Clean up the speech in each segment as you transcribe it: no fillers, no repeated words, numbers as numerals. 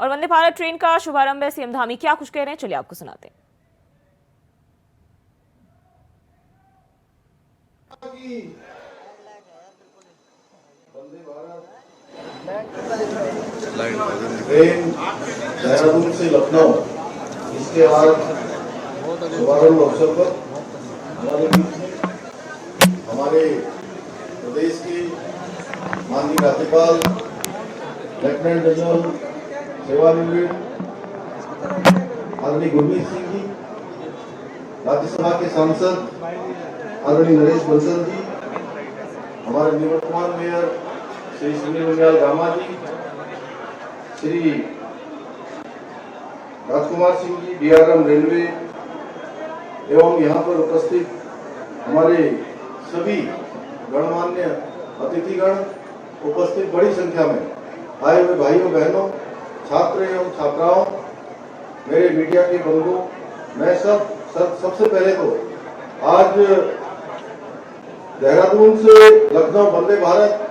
और वंदे भारत ट्रेन का शुभारंभ है, सीएम धामी क्या कुछ कह रहे हैं, चलिए आपको सुनाते हैं। ट्रेन देहरादून से लखनऊ इसके बाद शुभारंभ अवसर पर हमारे प्रदेश के माननीय राज्यपाल लेफ्टिनेंट जनरल सेवानिवृत्त आदरणीय गुरमीत सिंह जी, राज्यसभा के सांसद आदरणीय नरेश बंसल जी, हमारे निवर्तमान मेयर श्री सुनील उनियाल गामा जी, श्री राजकुमार सिंह जी, DRM रेलवे एवं यहाँ पर उपस्थित हमारे सभी गणमान्य अतिथिगण, उपस्थित बड़ी संख्या में आए हुए भाइयों बहनों, छात्र एवं छात्राओं, मेरे मीडिया के बंधु, मैं सबसे पहले तो आज देहरादून से लखनऊ वंदे भारत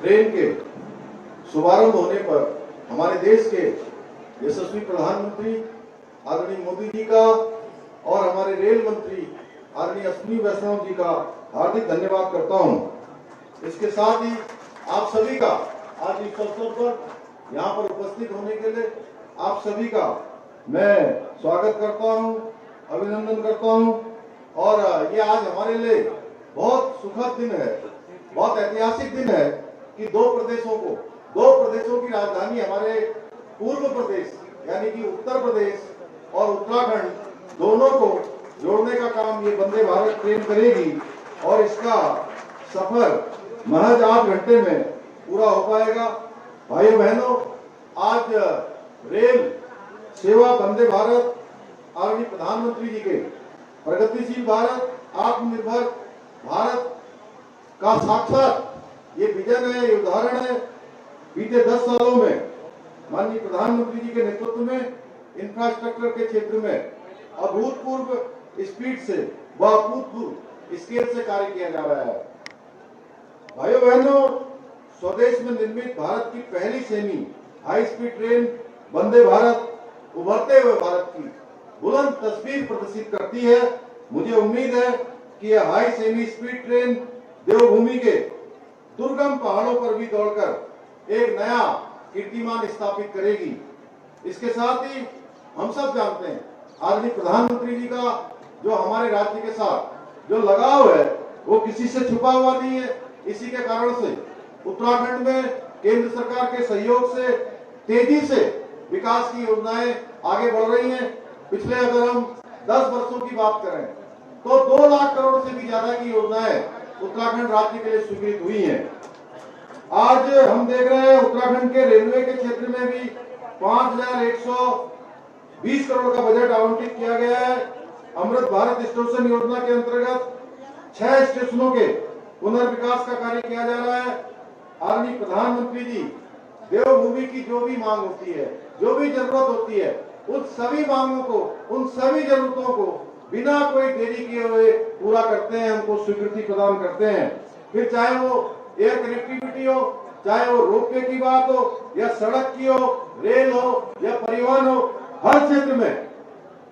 ट्रेन के शुभारंभ होने पर हमारे देश के यशस्वी प्रधानमंत्री आदरणीय मोदी जी का और हमारे रेल मंत्री आदरणीय अश्विनी वैष्णव जी का हार्दिक धन्यवाद करता हूं। इसके साथ ही आप सभी का आज इस अवसर पर यहाँ पर उपस्थित होने के लिए आप सभी का मैं स्वागत करता हूं, अभिनंदन करता हूं। और ये आज हमारे लिए बहुत सुखद दिन है, बहुत ऐतिहासिक दिन है कि दो प्रदेशों की राजधानी हमारे पूर्व प्रदेश यानी कि उत्तर प्रदेश और उत्तराखंड दोनों को जोड़ने का काम ये वंदे भारत ट्रेन करेगी और इसका सफर महज 8 घंटे में पूरा हो पाएगा। भाइयों बहनों, आज रेल सेवा वंदे भारत आदरणीय प्रधानमंत्री जी के प्रगतिशील भारत, आत्मनिर्भर भारत का साक्षात ये विजन है, ये उदाहरण है। बीते 10 सालों में माननीय प्रधानमंत्री जी के नेतृत्व में इंफ्रास्ट्रक्चर के क्षेत्र में अभूतपूर्व स्पीड से व अभूतपूर्व स्केल से कार्य किया जा रहा है। भाइयों बहनों, स्वदेश में निर्मित भारत की पहली semi high speed train Vande Bharat उभरते हुए भारत की बुलंद तस्वीर प्रदर्शित करती है। मुझे उम्मीद है कि यह हाई सेमी स्पीड ट्रेन देवभूमि के दुर्गम पहाड़ों पर भी दौड़कर एक नया कीर्तिमान स्थापित करेगी। इसके साथ ही हम सब जानते हैं आदरणीय प्रधानमंत्री जी का जो हमारे राज्य के साथ जो लगाव है वो किसी से छुपा हुआ नहीं है। इसी के कारण से उत्तराखंड में केंद्र सरकार के सहयोग से तेजी से विकास की योजनाएं आगे बढ़ रही हैं। पिछले अगर हम 10 वर्षों की बात करें तो 2 लाख करोड़ से भी ज्यादा की योजनाएं उत्तराखंड राज्य के लिए स्वीकृत हुई हैं। आज हम देख रहे हैं उत्तराखंड के रेलवे के क्षेत्र में भी 5120 करोड़ का बजट आवंटित किया गया है। अमृत भारत स्टेशन योजना के अंतर्गत 6 स्टेशनों के पुनर्विकास का कार्य किया जा रहा है। आदरणीय प्रधानमंत्री जी देवभूमि की जो भी मांग होती है, जो भी जरूरत होती है, उन सभी मांगों को, उन सभी जरूरतों को बिना कोई देरी किए हुए पूरा करते हैं, हमको स्वीकृति प्रदान करते हैं। फिर चाहे वो एयर कनेक्टिविटी हो, चाहे वो रोपवे की बात हो या सड़क की हो, रेल हो या परिवहन हो, हर क्षेत्र में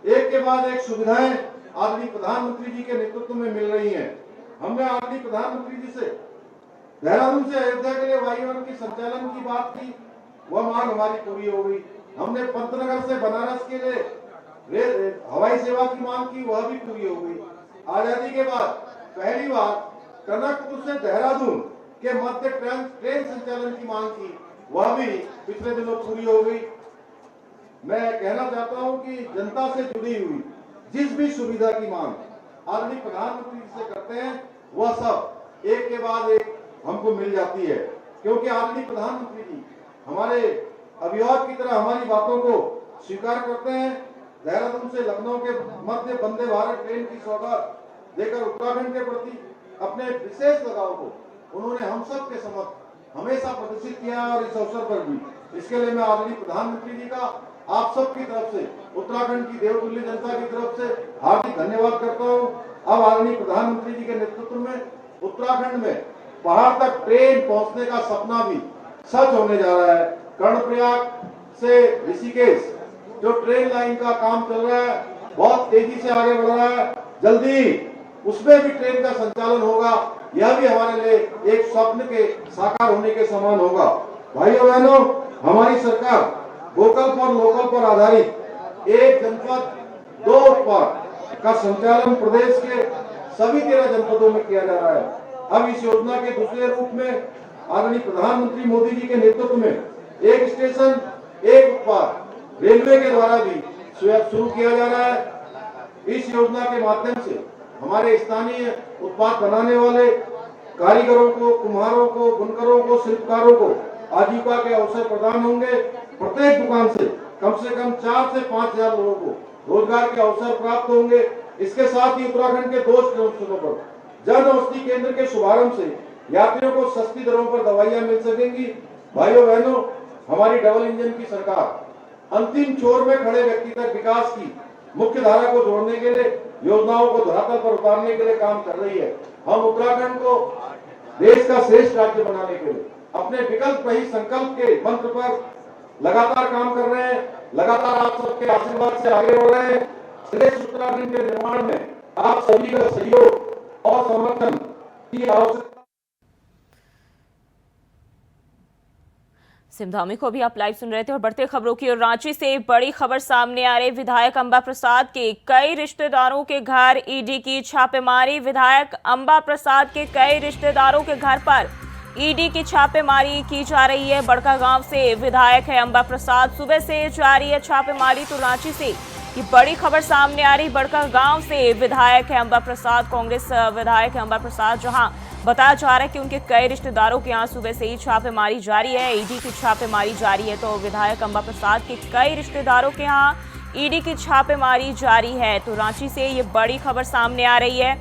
एक के बाद एक सुविधाएं आदरणीय प्रधानमंत्री जी के नेतृत्व में मिल रही हैं। हमने आदरणीय प्रधानमंत्री जी से देहरादून से अयोध्या के लिए वायुयान की संचालन की बात की, वह मांग हमारी पूरी हो गई। हमने पंतनगर से बनारस के लिए हवाई सेवा की मांग की, वह भी पूरी हो गई। आजादी के बाद पहली बार टनकपुर से देहरादून के मध्य ट्रेन संचालन की मांग की, वह भी पिछले दिनों पूरी हो गई। मैं कहना चाहता हूं कि जनता से जुड़ी हुई जिस भी सुविधा की मांग आदरणीय प्रधानमंत्री जी से करते हैं, वह सब एक के बाद एक हमको मिल जाती है, क्योंकि आदरणीय प्रधानमंत्री जी हमारे अभिभावक की तरह हमारी बातों को स्वीकार करते हैं। देहरादून से लखनऊ के मध्य वंदे भारत ट्रेन की सौगात देकर उत्तराखंड के प्रति अपने विशेष लगाव को उन्होंने हम सब के समक्ष हमेशा प्रदर्शित किया है। और इस अवसर पर भी इसके लिए मैं आदरणीय प्रधानमंत्री जी का आप सब की तरफ से, उत्तराखंड की देवतुल्य जनता की तरफ से हार्दिक धन्यवाद करता हूं। अब आदरणीय प्रधानमंत्री जी के नेतृत्व में उत्तराखंड में पहाड़ तक ट्रेन पहुंचने का सपना भी सच होने जा रहा है। कर्णप्रयाग से ऋषिकेश जो ट्रेन लाइन का काम चल रहा है, बहुत तेजी से आगे बढ़ रहा है। जल्दी उसमें भी ट्रेन का संचालन होगा। यह भी हमारे लिए एक स्वप्न के साकार होने के समान होगा। भाइयों बहनों, हमारी सरकार वोकल फॉर लोकल पर आधारित एक जनपद दो उत्पाद का संचालन प्रदेश के सभी 13 जनपदों में किया जा रहा है। अब इस योजना के दूसरे रूप में आदरणीय प्रधानमंत्री मोदी जी के नेतृत्व में एक स्टेशन एक उत्पाद रेलवे के द्वारा भी शुरू किया जा रहा है। इस योजना के माध्यम से हमारे स्थानीय उत्पाद बनाने वाले कारीगरों को, कुम्हारों को, बुनकरों को, शिल्पकारों को आजीविका के अवसर प्रदान होंगे। प्रत्येक दुकान से कम 4 से 5 हजार लोगों को रोजगार के अवसर प्राप्त होंगे। इसके साथ ही उत्तराखंड के 2 स्टेशनों पर जन औषधि केंद्र के शुभारंभ से यात्रियों को सस्ती दरों पर दवाइयां मिल सकेंगी। भाइयों बहनों, हमारी डबल इंजन की सरकार अंतिम छोर में खड़े व्यक्ति तक विकास की मुख्य धारा को जोड़ने के लिए, योजनाओं को धरातल पर उतारने के लिए काम कर रही है। हम उत्तराखंड को देश का श्रेष्ठ राज्य बनाने के लिए अपने विकल्प रहित संकल्प के मंत्र पर लगातार काम कर रहे हैं। लगातार आप सबके आशीर्वाद से आगे बढ़ रहे हैं। श्रेष्ठ उत्तराखंड के निर्माण में आप सभी का सहयोग और समर्थन की आवश्यकता। सिमधामी को भी आप लाइव सुन रहे थे। और बढ़ते खबरों की ओर, रांची से बड़ी खबर सामने आ रही। विधायक अंबा प्रसाद के कई रिश्तेदारों के घर ईडी की छापेमारी। विधायक अंबा प्रसाद के कई रिश्तेदारों के घर पर ईडी की छापेमारी की जा रही है। बड़कागांव से विधायक है अंबा प्रसाद, सुबह से जारी है छापेमारी। तो रांची से ये बड़ी खबर सामने आ रही। बड़कागांव से विधायक है अंबा प्रसाद, कांग्रेस विधायक है अंबा प्रसाद, जहां बताया जा रहा है कि उनके कई रिश्तेदारों के यहाँ सुबह से ही छापेमारी जारी है, ईडी की छापेमारी जारी है। तो विधायक अंबा प्रसाद के कई रिश्तेदारों के यहाँ ईडी की छापेमारी जारी है। तो रांची से ये बड़ी खबर सामने आ रही है।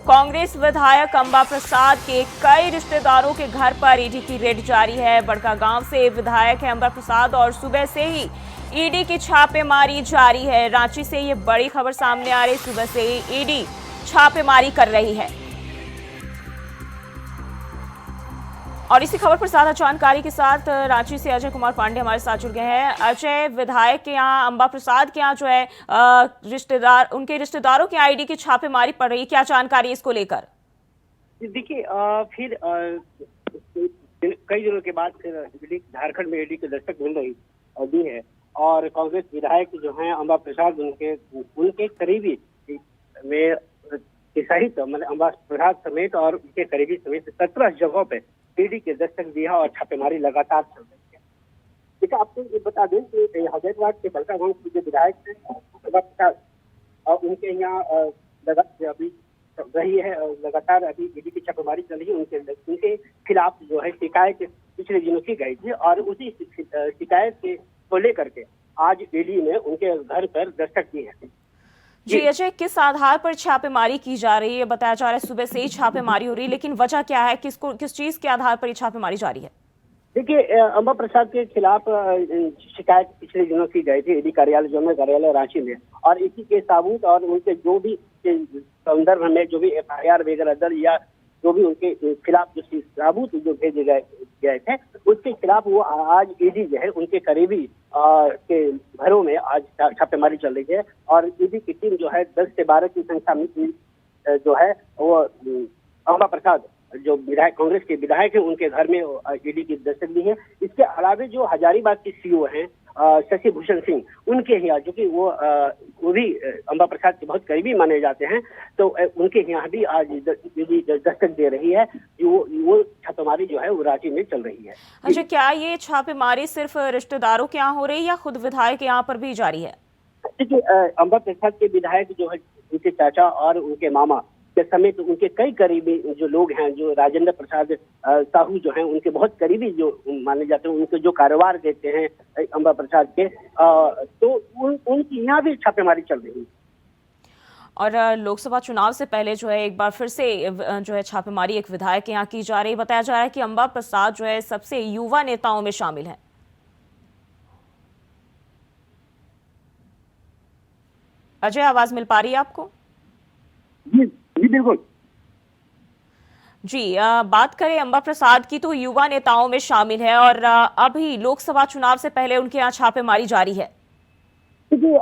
कांग्रेस विधायक अंबा प्रसाद के कई रिश्तेदारों के घर पर ईडी की रेड जारी है। बड़कागांव से विधायक है अंबा प्रसाद और सुबह से ही ईडी की छापेमारी जारी है। रांची से ये बड़ी खबर सामने आ रही। सुबह से ही ईडी छापेमारी कर रही है। और इसी खबर पर ज्यादा जानकारी के साथ रांची से अजय कुमार पांडे हमारे साथ जुड़ गए हैं। अजय, विधायक के यहाँ अंबा प्रसाद के यहाँ जो है रिश्तेदार, उनके रिश्तेदारों के आईडी की छापेमारी पड़ रही है, क्या जानकारी है इसको लेकर? देखिए, फिर कई दिनों के बाद फिर झारखंड में ईडी की दस्तक मिल रही है और कांग्रेस विधायक जो हैं अंबा प्रसाद, उनके करीबी में सहित मतलब अंबा प्रसाद समेत और उनके करीबी समेत 17 जगहों पे ईडी के दस्तक दिया और छापेमारी लगातार चल रही है। देखिए, आपको ये बता दें कि हजरतबाद के बड़कागांव के जो विधायक थे अंबा प्रसाद, और उनके यहाँ अभी रही है लगातार अभी ईडी की छापेमारी चल रही है। उनके खिलाफ जो है शिकायत पिछले दिनों की गई थी और उसी शिकायत को लेकर के आज ईडी ने उनके घर पर दस्तक दी है। जी अजय, किस आधार पर छापेमारी की जा रही है? बताया जा रहा है सुबह से ही छापेमारी हो रही है, लेकिन वजह क्या है? किस चीज के आधार पर ये छापेमारी जारी है? देखिए, अंबा प्रसाद के खिलाफ शिकायत पिछले दिनों की गई थी ईडी कार्यालय, जो में कार्यालय रांची में, और इसी के सबूत और उनके जो भी संदर्भ में जो भी FIR वगैरह दर्ज या जो भी उनके खिलाफ जो सबूत जो भेजे गए थे, उसके खिलाफ वो आज ईडी जो है उनके करीबी के घरों में आज छापेमारी चल रही है। और ईडी की टीम जो है 10 से 12 की संख्या में जो है वो अंबा प्रसाद जो विधायक, कांग्रेस के विधायक हैं, उनके घर में ईडी की दस्तक दी है। इसके अलावा जो हजारीबाग के सीओ हैं शशि भूषण सिंह, उनके यहाँ जो कि वो भी अंबा प्रसाद के बहुत करीबी माने जाते हैं, तो उनके यहाँ भी आज ईडी दस्तक दे रही है। वो छापेमारी जो है वो रांची में चल रही है। अच्छा, क्या ये छापेमारी सिर्फ रिश्तेदारों के यहाँ हो रही है या खुद विधायक के यहाँ पर भी जारी है? देखिए, अंबा प्रसाद के विधायक जो है उनके चाचा और उनके मामा के समेत उनके कई करीबी जो लोग हैं, जो राजेंद्र प्रसाद साहू जो हैं, उनके बहुत करीबी जो माने जाते हैं, उनके जो कारोबार देते हैं अंबा प्रसाद के, तो उनकी यहाँ भी छापेमारी चल रही है। और लोकसभा चुनाव से पहले जो है एक बार फिर से जो है छापेमारी एक विधायक के यहाँ की जा रही है। बताया जा रहा है कि अंबा प्रसाद जो है सबसे युवा नेताओं में शामिल है। अजय, आवाज मिल पा रही है आपको? जी बिल्कुल। जी, बात करें अंबा प्रसाद की तो युवा नेताओं में शामिल है और अभी लोकसभा चुनाव से पहले उनके यहाँ छापेमारी जारी है। क्योंकि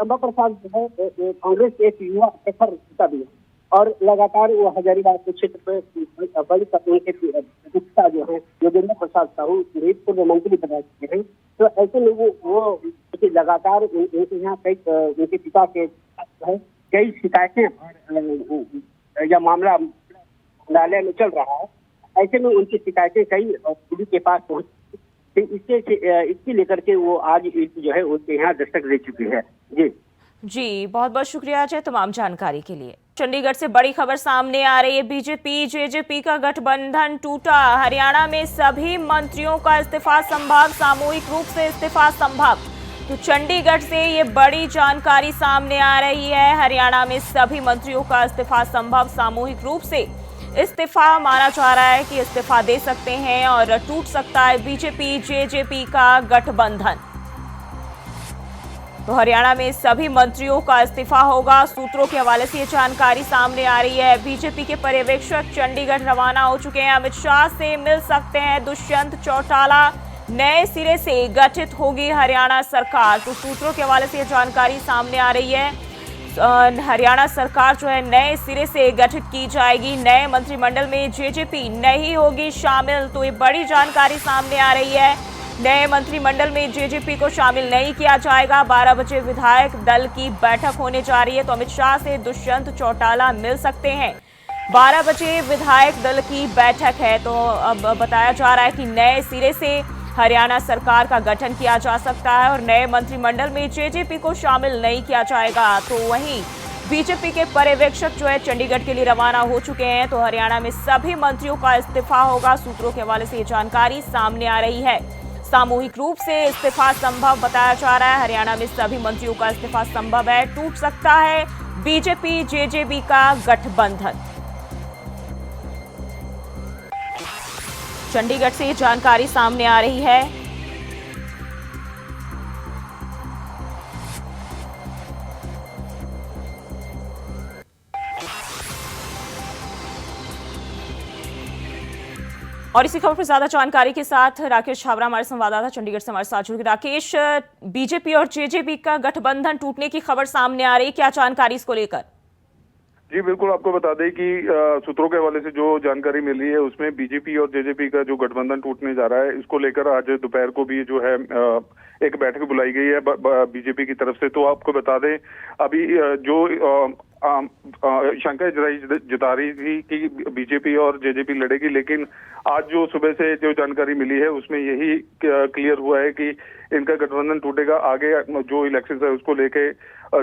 अंबा प्रसाद जो है कांग्रेस के एक युवा प्रखर नेता भी है और लगातार वो हजारीबाग के क्षेत्र में बड़ी उनके प्रतिष्ठा जो है योगेंद्र प्रसाद साहू पूर्व मंत्री बना चुके हैं। तो ऐसे में वो लगातार उनके यहाँ कई उनके पिता के है कई शिकायतें या मामला न्यायालय में चल रहा है। ऐसे में उनकी शिकायतें कई ईडी के पास पहुंच, इसकी लेकर के वो आज जो है उनके यहाँ दस्तक दे चुकी है। जी, बहुत बहुत शुक्रिया अजय तमाम जानकारी के लिए। चंडीगढ़ से बड़ी खबर सामने आ रही है। बीजेपी जेजेपी का गठबंधन टूटा। हरियाणा में सभी मंत्रियों का इस्तीफा संभव, सामूहिक रूप से इस्तीफा संभव। तो चंडीगढ़ से ये बड़ी जानकारी सामने आ रही है। हरियाणा में सभी मंत्रियों का इस्तीफा संभव, सामूहिक रूप से इस्तीफा माना जा रहा है कि इस्तीफा दे सकते हैं और टूट सकता है बीजेपी जेजेपी का गठबंधन। तो हरियाणा में सभी मंत्रियों का इस्तीफा होगा। सूत्रों के हवाले से ये जानकारी सामने आ रही है। बीजेपी के पर्यवेक्षक चंडीगढ़ रवाना हो चुके हैं। अमित शाह से मिल सकते हैं दुष्यंत चौटाला। नए सिरे से गठित होगी हरियाणा सरकार। तो सूत्रों के हवाले से ये जानकारी सामने आ रही है। हरियाणा सरकार जो है नए सिरे से गठित की जाएगी। नए मंत्रिमंडल में जेजेपी नहीं होगी शामिल। तो ये बड़ी जानकारी सामने आ रही है। नए मंत्रिमंडल में जेजेपी को शामिल नहीं किया जाएगा। 12 बजे विधायक दल की बैठक होने जा रही है। तो अमित शाह से दुष्यंत चौटाला मिल सकते हैं। 12 बजे विधायक दल की बैठक है। तो अब बताया जा रहा है कि नए सिरे से हरियाणा सरकार का गठन किया जा सकता है और नए मंत्रिमंडल में जेजेपी को शामिल नहीं किया जाएगा। तो वहीं बीजेपी के पर्यवेक्षक जो है चंडीगढ़ के लिए रवाना हो चुके हैं। तो हरियाणा में सभी मंत्रियों का इस्तीफा होगा। सूत्रों के हवाले से ये जानकारी सामने आ रही है। सामूहिक रूप से इस्तीफा संभव बताया जा रहा है। हरियाणा में सभी मंत्रियों का इस्तीफा संभव है। टूट सकता है बीजेपी जेजेपी का गठबंधन। चंडीगढ़ से ये जानकारी सामने आ रही है। और इसी खबर पर ज्यादा जानकारी के साथ राकेश छाबरा हमारे संवाददाता चंडीगढ़ से हमारे साथ जुड़। राकेश, बीजेपी और जेजेपी का गठबंधन टूटने की खबर सामने आ रही है, क्या जानकारी इसको लेकर? जी बिल्कुल, आपको बता दें कि सूत्रों के हवाले से जो जानकारी मिल रही है उसमें बीजेपी और जेजेपी का जो गठबंधन टूटने जा रहा है, इसको लेकर आज दोपहर को भी जो है एक बैठक बुलाई गई है बीजेपी की तरफ से। तो आपको बता दें अभी जो शंका जता रही थी कि बीजेपी और जेजेपी लड़ेगी, लेकिन आज जो सुबह से जो जानकारी मिली है उसमें यही क्लियर हुआ है कि इनका गठबंधन टूटेगा। आगे जो इलेक्शन है उसको लेके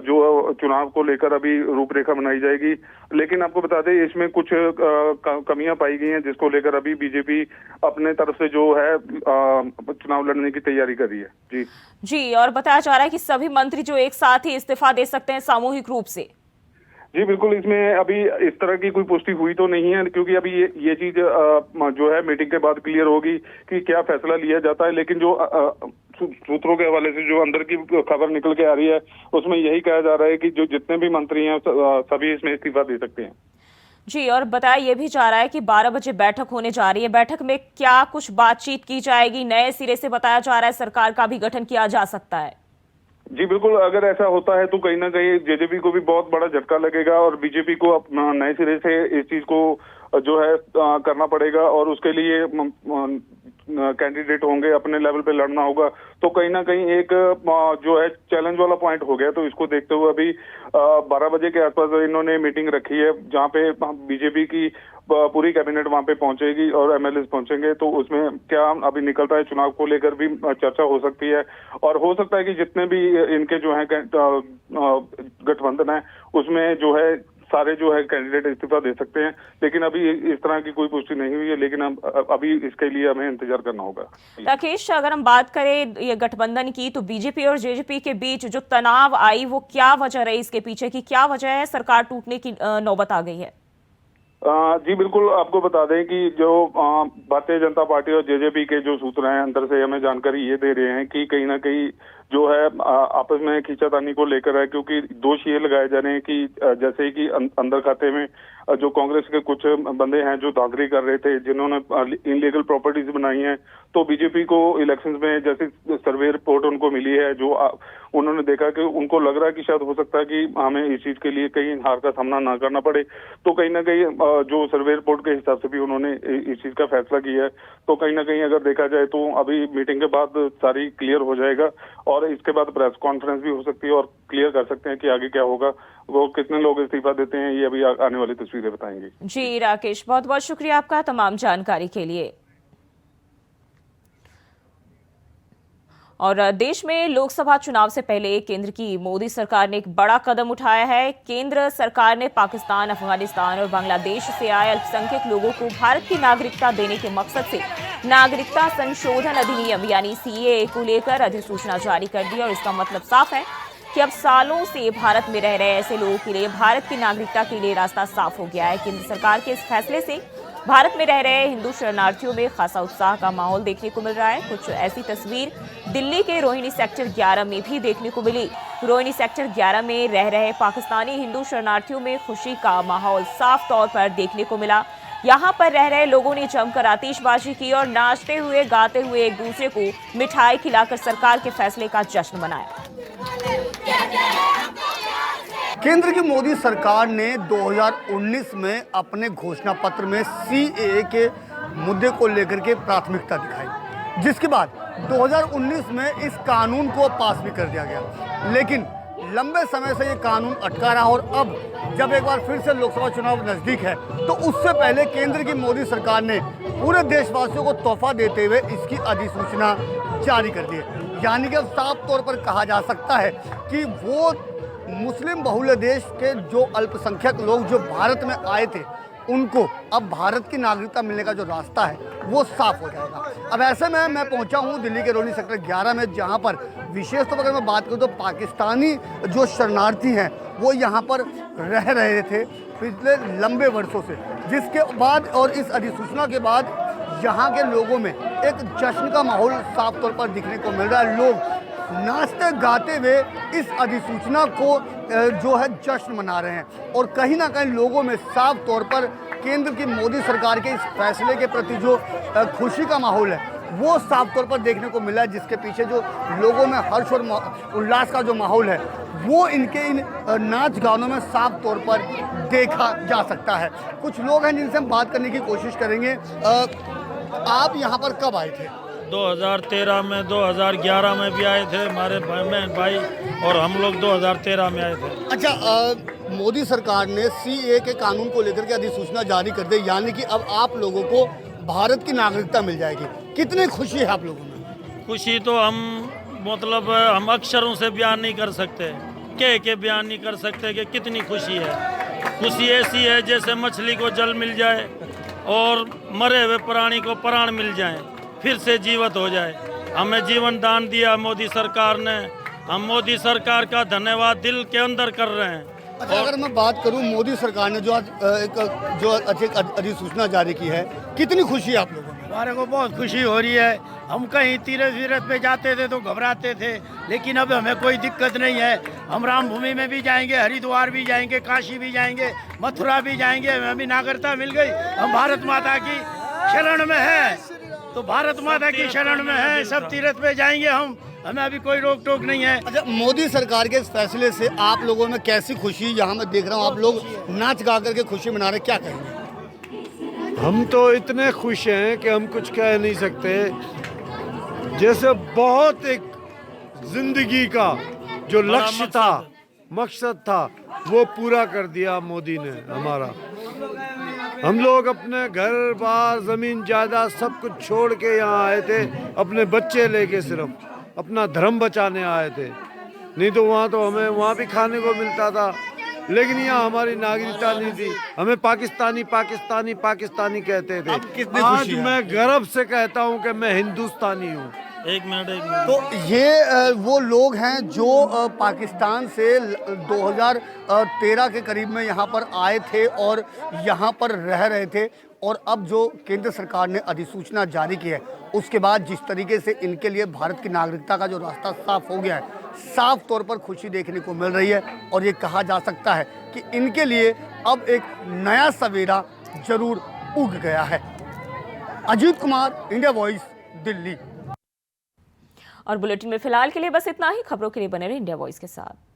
जो चुनाव को लेकर अभी रूपरेखा बनाई जाएगी। लेकिन आपको बता दें इसमें कुछ कमियां पाई गई हैं जिसको लेकर अभी बीजेपी अपने तरफ से जो है चुनाव लड़ने की तैयारी कर रही है। जी, और बताया जा रहा है कि सभी मंत्री जो एक साथ ही इस्तीफा दे सकते हैं सामूहिक रूप से। जी बिल्कुल, इसमें अभी इस तरह की कोई पुष्टि हुई तो नहीं है, क्योंकि अभी ये चीज जो है मीटिंग के बाद क्लियर होगी कि क्या फैसला लिया जाता है। लेकिन जो सूत्रों के हवाले से जो अंदर की खबर निकल के आ रही है उसमें यही कहा जा रहा है कि जो जितने भी मंत्री हैं सभी इसमें इस्तीफा दे सकते हैं। जी, और बताया ये भी जा रहा है कि 12 बजे बैठक होने जा रही है। बैठक में क्या कुछ बातचीत की जाएगी? नए सिरे से बताया जा रहा है सरकार का भी गठन किया जा सकता है। जी बिल्कुल, अगर ऐसा होता है तो कहीं ना कहीं जेजेपी को भी बहुत बड़ा झटका लगेगा और बीजेपी को नए सिरे से इस चीज को जो है करना पड़ेगा और उसके लिए कैंडिडेट होंगे, अपने लेवल पे लड़ना होगा। तो कहीं ना कहीं एक जो है चैलेंज वाला पॉइंट हो गया। तो इसको देखते हुए अभी 12 बजे के आसपास इन्होंने मीटिंग रखी है जहाँ पे बीजेपी की पूरी कैबिनेट वहां पे पहुंचेगी और एमएलए पहुंचेंगे। तो उसमें क्या अभी निकलता है चुनाव को लेकर भी चर्चा हो सकती है और हो सकता है कि जितने भी इनके जो है गठबंधन है उसमें जो है सारे जो है कैंडिडेट इस्तीफा दे सकते हैं। लेकिन अभी इस तरह की कोई पुष्टि नहीं हुई है, लेकिन अभी इसके लिए हमें इंतजार करना होगा। राकेश, अगर हम बात करें ये गठबंधन की तो बीजेपी और जेजेपी के बीच जो तनाव आई वो क्या वजह रही, इसके पीछे की क्या वजह है, सरकार टूटने की नौबत आ गई है? जी बिल्कुल, आपको बता दें कि जो भारतीय जनता पार्टी और जेजेपी के जो सूत्र हैं अंदर से हमें जानकारी ये दे रहे हैं कि कहीं ना कहीं जो है आपस में खींचातानी को लेकर है, क्योंकि दोष ये लगाए जा रहे हैं कि जैसे कि अंदर खाते में जो कांग्रेस के कुछ बंदे हैं जो धांधली कर रहे थे, जिन्होंने इनलीगल प्रॉपर्टीज बनाई हैं, तो बीजेपी को इलेक्शंस में जैसे सर्वे रिपोर्ट उनको मिली है, जो उन्होंने देखा कि उनको लग रहा है कि शायद हो सकता है कि हमें इस चीज के लिए कहीं हार का सामना ना करना पड़े, तो कहीं ना कहीं जो सर्वे रिपोर्ट के हिसाब से भी उन्होंने इस चीज का फैसला किया है। तो कहीं ना कहीं अगर देखा जाए तो अभी मीटिंग के बाद सारी क्लियर हो जाएगा और इसके बाद प्रेस कॉन्फ्रेंस भी हो सकती है और क्लियर कर सकते हैं कि आगे क्या होगा, वो कितने लोग इस्तीफा देते हैं, ये अभी आने वाली तस्वीरें बताएंगी। जी राकेश, बहुत बहुत शुक्रिया आपका तमाम जानकारी के लिए। और देश में लोकसभा चुनाव से पहले केंद्र की मोदी सरकार ने एक बड़ा कदम उठाया है। केंद्र सरकार ने पाकिस्तान, अफगानिस्तान और बांग्लादेश से आए अल्पसंख्यक लोगों को भारत की नागरिकता देने के मकसद से नागरिकता संशोधन अधिनियम यानी सीएए को लेकर अधिसूचना जारी कर दी। और इसका मतलब साफ है कि अब सालों से भारत में रह रहे ऐसे लोगों के लिए भारत की नागरिकता के लिए रास्ता साफ हो गया है। केंद्र सरकार के इस फैसले से भारत में रह रहे हिंदू शरणार्थियों में खासा उत्साह का माहौल देखने को मिल रहा है। कुछ ऐसी तस्वीर दिल्ली के रोहिणी सेक्टर 11 में भी देखने को मिली। रोहिणी सेक्टर 11 में रह रहे पाकिस्तानी हिंदू शरणार्थियों में खुशी का माहौल साफ तौर पर देखने को मिला। यहाँ पर रह रहे लोगों ने जमकर आतिशबाजी की और नाचते हुए गाते हुए एक दूसरे को मिठाई खिलाकर सरकार के फैसले का जश्न मनाया। केंद्र की मोदी सरकार ने 2019 में अपने घोषणा पत्र में सीएए के मुद्दे को लेकर के प्राथमिकता दिखाई, जिसके बाद 2019 में इस कानून को पास भी कर दिया गया। लेकिन लंबे समय से ये कानून अटका रहा और अब जब एक बार फिर से लोकसभा चुनाव नज़दीक है तो उससे पहले केंद्र की मोदी सरकार ने पूरे देशवासियों को तोहफा देते हुए इसकी अधिसूचना जारी कर दी है। यानी कि अब साफ तौर पर कहा जा सकता है कि वो मुस्लिम बहुल देश के जो अल्पसंख्यक लोग जो भारत में आए थे उनको अब भारत की नागरिकता मिलने का जो रास्ता है वो साफ हो जाएगा। अब ऐसे में मैं पहुंचा हूं दिल्ली के रोहिणी सेक्टर 11 में, जहां पर विशेष तौर पर अगर मैं बात करूं तो पाकिस्तानी जो शरणार्थी हैं वो यहां पर रह रहे थे पिछले लंबे वर्षों से, जिसके बाद और इस अधिसूचना के बाद यहाँ के लोगों में एक जश्न का माहौल साफ तौर पर दिखने को मिल रहा है। लोग नाचते गाते हुए इस अधिसूचना को जो है जश्न मना रहे हैं और कहीं ना कहीं लोगों में साफ तौर पर केंद्र की मोदी सरकार के इस फैसले के प्रति जो खुशी का माहौल है वो साफ तौर पर देखने को मिला है, जिसके पीछे जो लोगों में हर्ष और उल्लास का जो माहौल है वो इनके इन नाच गानों में साफ तौर पर देखा जा सकता है। कुछ लोग हैं जिनसे हम बात करने की कोशिश करेंगे। आप यहाँ पर कब आए थे? 2013 में, 2011 में भी आए थे हमारे बहन भाई और हम लोग 2013 में आए थे। अच्छा, मोदी सरकार ने सीएए के कानून को लेकर के अधिसूचना जारी कर दी, यानी कि अब आप लोगों को भारत की नागरिकता मिल जाएगी। कितनी खुशी है आप लोगों में? खुशी तो हम अक्षरों से बयान नहीं कर सकते, कह के बयान नहीं कर सकते कि कितनी खुशी है। खुशी ऐसी है जैसे मछली को जल मिल जाए और मरे हुए प्राणी को प्राण मिल जाए, फिर से जीवित हो जाए। हमें जीवन दान दिया मोदी सरकार ने, हम मोदी सरकार का धन्यवाद दिल के अंदर कर रहे हैं। अच्छा, अगर मैं बात करूं मोदी सरकार ने जो आज एक अधिसूचना जारी की है, कितनी खुशी है आप लोगों में? हमारे को बहुत खुशी हो रही है। हम कहीं तीर्थ पे जाते थे तो घबराते थे, लेकिन अब हमें कोई दिक्कत नहीं है। हम राम भूमि में भी जाएंगे, हरिद्वार भी जाएंगे, काशी भी जाएंगे, मथुरा भी जाएंगे। हमें भी नागरिकता मिल गई। हम भारत माता की शरण में हैं, तो भारत माता की शरण में है, सब तीर्थ पे जाएंगे हम, हमें अभी कोई रोक टोक नहीं है। अच्छा, मोदी सरकार के इस फैसले से आप लोगों में कैसी खुशी? यहाँ मैं देख रहा हूँ आप लोग नाच गा करके खुशी मना रहे, क्या कहेंगे? हम तो इतने खुश हैं कि हम कुछ कह नहीं सकते। जैसे बहुत एक जिंदगी का जो लक्ष्य था, मकसद था, वो पूरा कर दिया मोदी ने हमारा। हम लोग अपने घर बार जमीन जायदाद सब कुछ छोड़ के यहाँ आए थे, अपने बच्चे लेके सिर्फ अपना धर्म बचाने आए थे। नहीं तो वहाँ तो हमें वहाँ भी खाने को मिलता था, लेकिन यहाँ हमारी नागरिकता नहीं थी। हमें पाकिस्तानी पाकिस्तानी पाकिस्तानी कहते थे। आज मैं गर्व से कहता हूँ कि मैं हिंदुस्तानी हूँ। एक मिनट। तो ये वो लोग हैं जो पाकिस्तान से 2013 के करीब में यहाँ पर आए थे और यहाँ पर रह रहे थे, और अब जो केंद्र सरकार ने अधिसूचना जारी की है उसके बाद जिस तरीके से इनके लिए भारत की नागरिकता का जो रास्ता साफ हो गया है, साफ तौर पर खुशी देखने को मिल रही है और ये कहा जा सकता है कि इनके लिए अब एक नया सवेरा जरूर उग गया है। Ajit Kumar, India voice, Delhi. और बुलेटिन में फिलहाल के लिए बस इतना ही। खबरों के लिए बने रहे इंडिया वॉइस के साथ।